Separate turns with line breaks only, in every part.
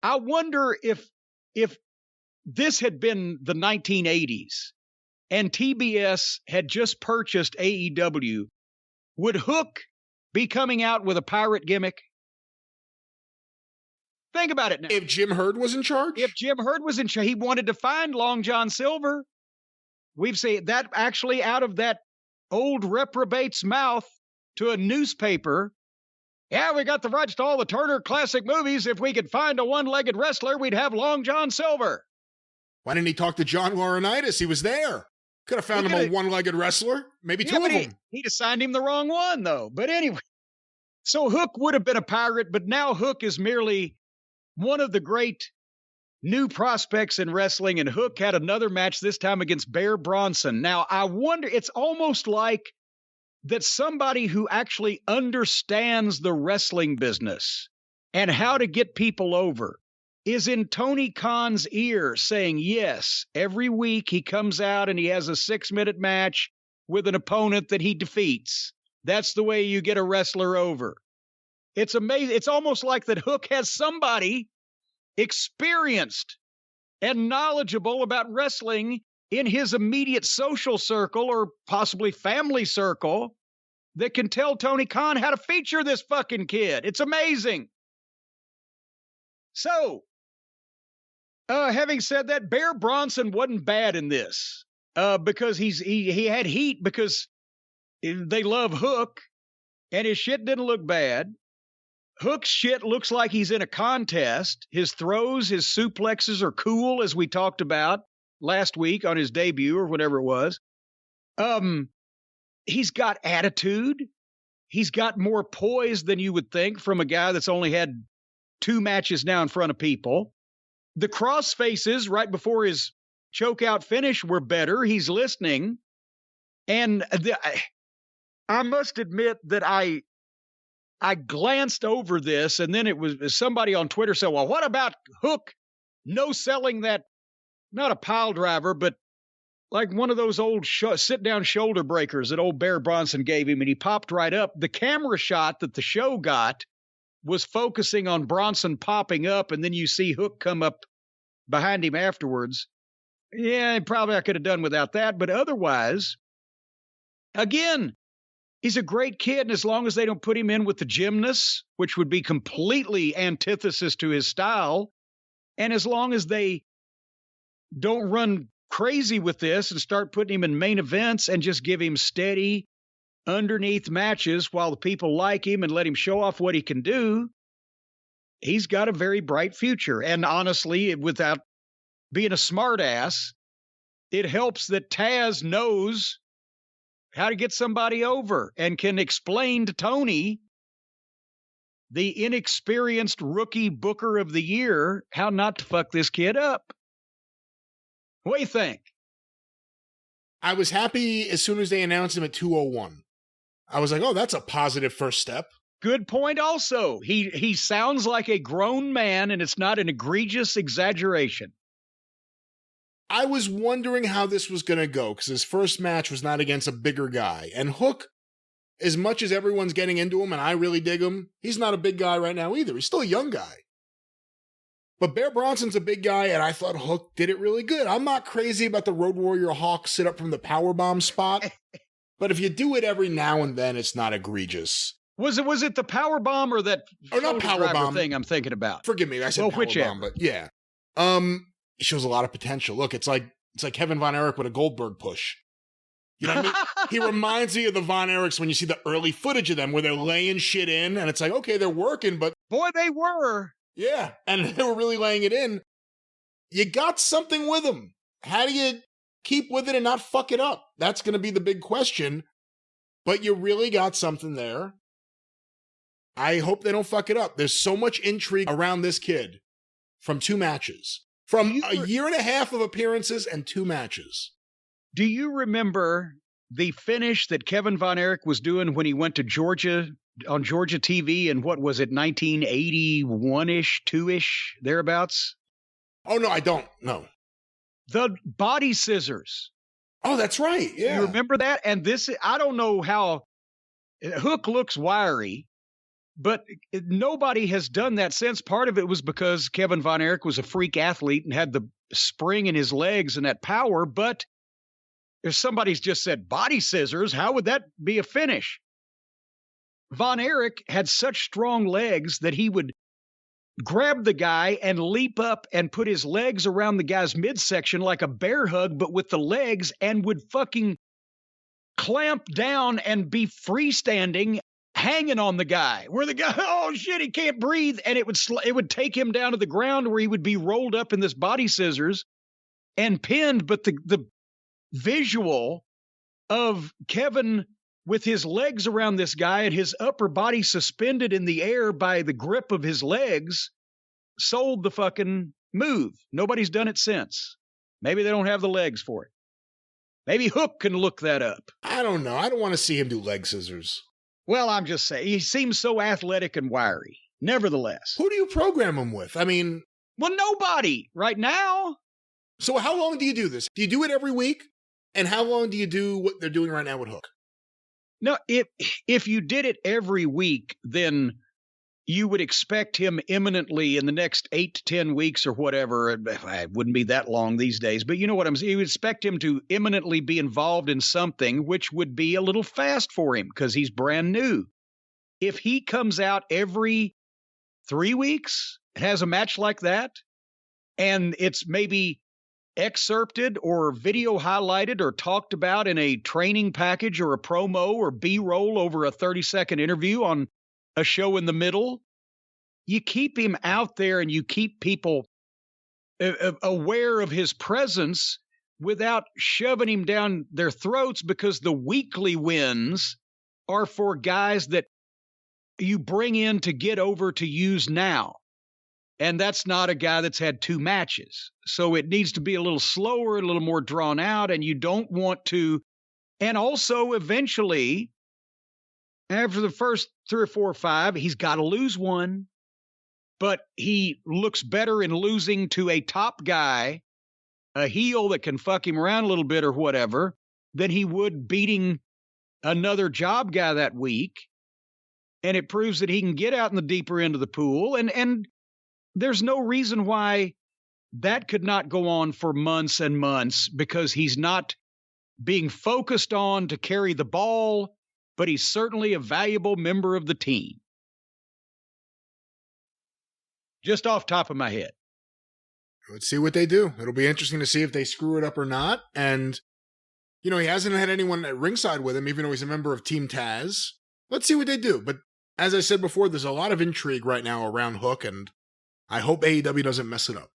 I wonder if this had been the 1980s and TBS had just purchased AEW, would Hook be coming out with a pirate gimmick? Think about it now.
If Jim Herd was in charge?
If Jim Herd was in charge, he wanted to find Long John Silver. We've seen that actually out of that old reprobate's mouth to a newspaper. Yeah, we got the rights to all the Turner Classic Movies. If we could find a one-legged wrestler, we'd have Long John Silver.
Why didn't he talk to John Laurinaitis? He was there. Could have found him a one-legged wrestler. Maybe two of them.
He'd assigned him the wrong one, though. But anyway, so Hook would have been a pirate, but now Hook is merely one of the great new prospects in wrestling, and Hook had another match, this time against Bear Bronson. Now, I wonder, it's almost like that somebody who actually understands the wrestling business and how to get people over is in Tony Khan's ear saying, yes, every week he comes out and he has a 6-minute match with an opponent that he defeats. That's the way you get a wrestler over. It's amazing. It's almost like that Hook has somebody experienced and knowledgeable about wrestling in his immediate social circle or possibly family circle that can tell Tony Khan how to feature this fucking kid. It's amazing. So, having said that, Bear Bronson wasn't bad in this because he had heat because they love Hook and his shit didn't look bad. Hook's shit looks like he's in a contest. His throws, his suplexes are cool, as we talked about last week on his debut or whatever it was. He's got attitude. He's got more poise than you would think from a guy that's only had 2 matches now in front of people. The cross faces right before his chokeout finish were better. He's listening. And I must admit that I glanced over this, and then it was somebody on Twitter said, well, what about Hook no-selling that, not a pile driver, but like one of those old sit-down shoulder breakers that old Bear Bronson gave him, and he popped right up. The camera shot that the show got was focusing on Bronson popping up, and then you see Hook come up behind him afterwards. Yeah, probably I could have done without that, but otherwise, again, he's a great kid, and as long as they don't put him in with the gymnasts, which would be completely antithesis to his style, and as long as they don't run crazy with this and start putting him in main events and just give him steady underneath matches while the people like him and let him show off what he can do, he's got a very bright future. And honestly, without being a smart ass, it helps that Taz knows how to get somebody over and can explain to Tony, the inexperienced rookie booker of the year, how not to fuck this kid up. What do you think?
I was happy as soon as they announced him at 201. I was like, oh, that's a positive first step.
Good point also. He sounds like a grown man, and it's not an egregious exaggeration.
I was wondering how this was going to go, because his first match was not against a bigger guy. And Hook, as much as everyone's getting into him, and I really dig him, he's not a big guy right now either. He's still a young guy. But Bear Bronson's a big guy, and I thought Hook did it really good. I'm not crazy about the Road Warrior Hawk sit up from the powerbomb spot, but if you do it every now and then, it's not egregious.
Was it the powerbomb or that
not powerbomb
thing I'm thinking about?
Forgive me, I said powerbomb, but yeah. He shows a lot of potential. Look, it's like Kevin Von Erich with a Goldberg push. You know what I mean? He reminds me of the Von Erichs when you see the early footage of them where they're laying shit in, and it's like, okay, they're working, but
boy, they were.
Yeah, and they were really laying it in. You got something with them. How do you keep with it and not fuck it up? That's going to be the big question. But you really got something there. I hope they don't fuck it up. There's so much intrigue around this kid from 2 matches. From a year and a half of appearances and 2 matches.
Do you remember the finish that Kevin Von Erich was doing when he went to Georgia, on Georgia TV, and what was it, 1981-ish, 2-ish, thereabouts?
Oh, no, I don't. No.
The body scissors.
Oh, that's right. Yeah.
You remember that? And this, I don't know how, Hook looks wiry, But nobody has done that since. Part of it was because Kevin Von Erich was a freak athlete and had the spring in his legs and that power. But if somebody's just said body scissors, how would that be a finish? Von Erich had such strong legs that he would grab the guy and leap up and put his legs around the guy's midsection like a bear hug, but with the legs, and would fucking clamp down and be freestanding, hanging on the guy, where the guy, oh shit, he can't breathe. And it would take him down to the ground where he would be rolled up in this body scissors and pinned. But the visual of Kevin with his legs around this guy and his upper body suspended in the air by the grip of his legs sold the fucking move. Nobody's done it since. Maybe they don't have the legs for it. Maybe Hook can look that up.
I don't know. I don't want to see him do leg scissors.
Well, I'm just saying, he seems so athletic and wiry. Nevertheless.
Who do you program him with? I mean...
Well, nobody right now.
So how long do you do this? Do you do it every week? And how long do you do what they're doing right now with Hook?
No, if you did it every week, then you would expect him imminently in the next 8 to 10 weeks or whatever. It wouldn't be that long these days, but you know what I'm saying? You would expect him to imminently be involved in something, which would be a little fast for him because he's brand new. If he comes out every 3 weeks, has a match like that, and it's maybe excerpted or video highlighted or talked about in a training package or a promo or B-roll over a 30-second interview on a show in the middle, you keep him out there and you keep people aware of his presence without shoving him down their throats, because the weekly wins are for guys that you bring in to get over to use now. And that's not a guy that's had 2 matches. So it needs to be a little slower, a little more drawn out, and you don't want to. And also, eventually, after the first 3 or 4 or 5, he's got to lose one. But he looks better in losing to a top guy, a heel that can fuck him around a little bit or whatever, than he would beating another job guy that week. And it proves that he can get out in the deeper end of the pool. And there's no reason why that could not go on for months and months, because he's not being focused on to carry the ball, but he's certainly a valuable member of the team. Just off top of my head.
Let's see what they do. It'll be interesting to see if they screw it up or not. And, you know, he hasn't had anyone at ringside with him, even though he's a member of Team Taz. Let's see what they do. But as I said before, there's a lot of intrigue right now around Hook, and I hope AEW doesn't mess it up.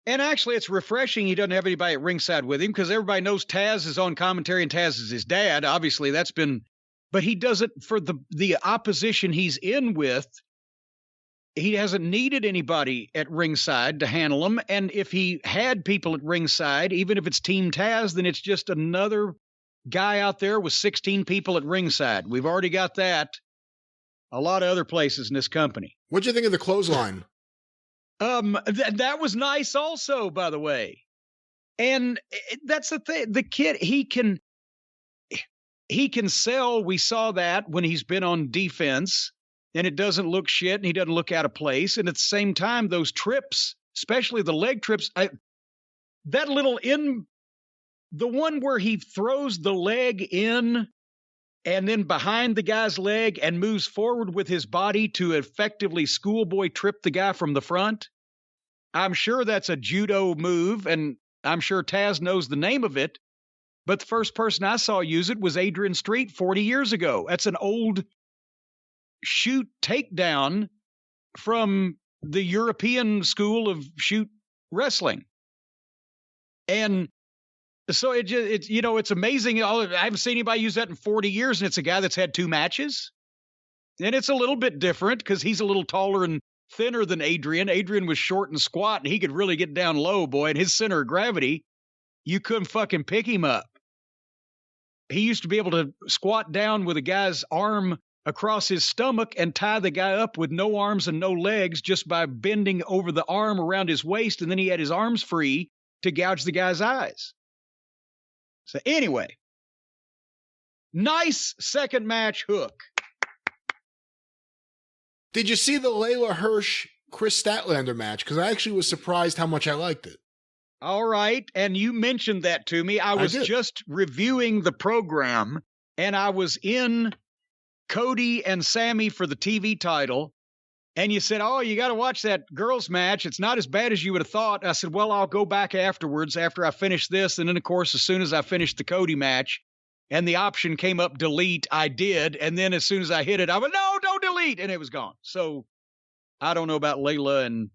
And actually, it's refreshing he doesn't have anybody at ringside with him, because everybody knows Taz is on commentary and Taz is his dad. Obviously, that's been... But he does it for the opposition he's in with. He hasn't needed anybody at ringside to handle him. And if he had people at ringside, even if it's Team Taz, then it's just another guy out there with 16 people at ringside. We've already got that. A lot of other places in this company.
What'd you think of the clothesline?
That was nice also, by the way. And that's the thing. The kid, he can sell. We saw that when he's been on defense, and it doesn't look shit, and he doesn't look out of place. And at the same time, those trips, especially the leg trips, that little the one where he throws the leg in and then behind the guy's leg and moves forward with his body to effectively schoolboy trip the guy from the front. I'm sure that's a judo move, and I'm sure Taz knows the name of it. But the first person I saw use it was Adrian Street 40 years ago. That's an old shoot takedown from the European school of shoot wrestling. And so it's you know, it's amazing. I haven't seen anybody use that in 40 years, and it's a guy that's had 2 matches. And it's a little bit different because he's a little taller and thinner than Adrian. Adrian was short and squat, and he could really get down low, boy. And his center of gravity, you couldn't fucking pick him up. He used to be able to squat down with a guy's arm across his stomach and tie the guy up with no arms and no legs just by bending over the arm around his waist, and then he had his arms free to gouge the guy's eyes. So anyway, nice second match, Hook.
Did you see the Layla Hirsch-Chris Statlander match? Because I actually was surprised how much I liked it.
All right. And you mentioned that to me. I was just reviewing the program, and I was in Cody and Sammy for the TV title. And you said, oh, you got to watch that girls match. It's not as bad as you would have thought. I said, well, I'll go back afterwards after I finish this. And then, of course, as soon as I finished the Cody match and the option came up, delete, I did. And then as soon as I hit it, I went, no, don't delete. And it was gone. So I don't know about Layla and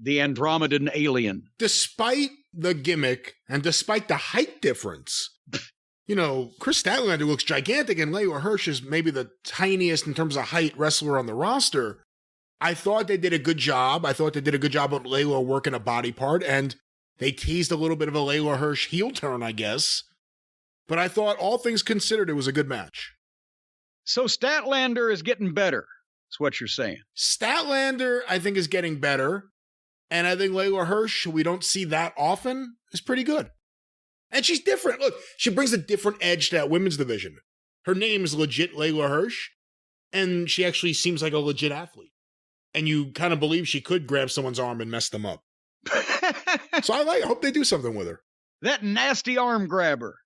the Andromedan alien.
Despite the gimmick and despite the height difference, you know, Chris Statlander looks gigantic and Layla Hirsch is maybe the tiniest in terms of height wrestler on the roster. I thought they did a good job. I thought they did a good job of Layla working a body part, and they teased a little bit of a Layla Hirsch heel turn, I guess. But I thought, all things considered, it was a good match.
So Statlander is getting better, is what you're saying.
Statlander, I think, is getting better. And I think Layla Hirsch, who we don't see that often, is pretty good. And she's different. Look, she brings a different edge to that women's division. Her name is legit Layla Hirsch, and she actually seems like a legit athlete. And you kind of believe she could grab someone's arm and mess them up. So I hope they do something with her.
That nasty arm grabber.